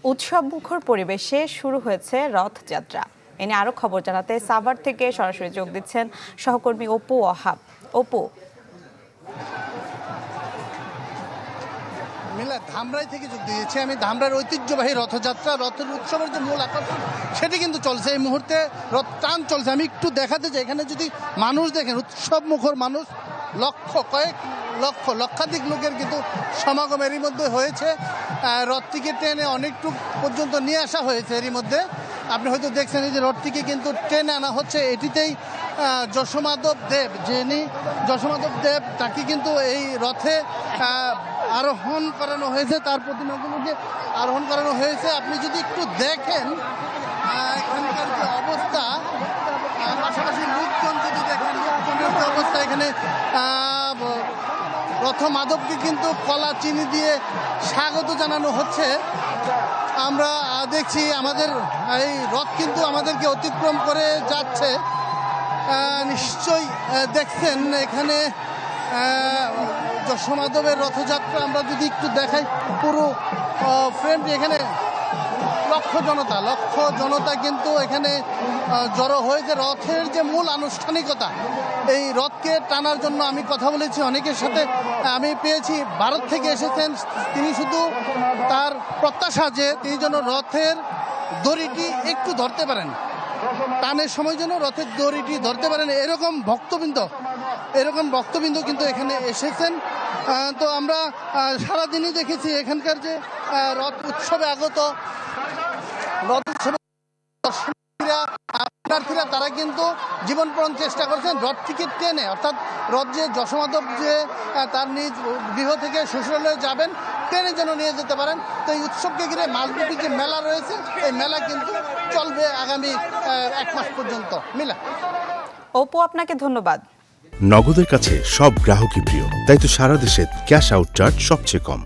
উৎসবমুখর পরিবেশে শুরু হয়েছে রথযাত্রা। এ নিয়ে আরো খবর জানাতে সাভার থেকে সরাসরি যোগ দিচ্ছেন সহকর্মী অপু ওহাব। অপু, মিলা ধামরাই থেকে যোগ দিয়েছি আমি। ধামরার ঐতিহ্যবাহী রথযাত্রা, রথের উৎসবের যে মূল আকর্ষণ সেটি কিন্তু চলছে এই মুহূর্তে। রথ টান চলছে। আমি একটু দেখাতে চাই, এখানে যদি মানুষ দেখেন, উৎসব মুখর মানুষ, লক্ষাধিক লোকের কিন্তু সমাগম এরই মধ্যে হয়েছে। রথটিকে টেনে অনেকটুক পর্যন্ত নিয়ে আসা হয়েছে এরই মধ্যে। আপনি হয়তো দেখছেন এই যে রথটিকে কিন্তু টেনে আনা হচ্ছে। এটিতেই যশোমাধব দেব, যিনি যশোমাধব দেব, তাকে কিন্তু এই রথে আরোহণ করানো হয়েছে, তার প্রতিমাগুলোকে আরোহণ করানো হয়েছে। আপনি যদি একটু দেখেন এখানকার যে অবস্থা, পাশাপাশি লোকজন যদি দেখেন, লোকজনের যে অবস্থা, এখানে রথমাধবকে কিন্তু কলা চিনি দিয়ে স্বাগত জানানো হচ্ছে। আমরা দেখছি আমাদের এই রথ কিন্তু আমাদেরকে অতিক্রম করে যাচ্ছে। নিশ্চয়ই দেখছেন এখানে যশোমাধবের রথযাত্রা। আমরা যদি একটু দেখাই পুরো ফ্রেমটি, এখানে লক্ষ জনতা কিন্তু এখানে জড়ো হয়েছে। রথের যে মূল আনুষ্ঠানিকতা, এই রথকে টানার জন্য আমি কথা বলেছি অনেকের সাথে। আমি পেয়েছি ভারত থেকে এসেছেন, তিনি শুধু তার প্রত্যাশা যে তিনি যেন রথের দড়িটি একটু ধরতে পারেন, টানের সময় যেন রথের দড়িটি ধরতে পারেন, এরকম ভক্তবৃন্দ কিন্তু এখানে এসেছেন। তো আমরা সারাদিনই দেখেছি এখানকার যে রথ উৎসবে আগত রথ উৎসবে দর্শনার্থীরা তারা কিন্তু জীবনপ্রাণ চেষ্টা করছেন রথটিকে টেনে, অর্থাৎ রথ যে যশোমাধব যে তার নিজ গৃহ থেকে শ্বশুরালয়ে যাবেন, টেনে যেন নিয়ে যেতে পারেন। তো এই উৎসবকে ঘিরে মাসব্যাপী যে মেলা রয়েছে, এই মেলা কিন্তু চলবে আগামী 1 মাস পর্যন্ত। মিলা। অপু, আপনাকে ধন্যবাদ। নগদের কাছে সব গ্রাহকই প্রিয়, তাই তো সারা দেশে ক্যাশ আউট চার্জ সবচেয়ে কম।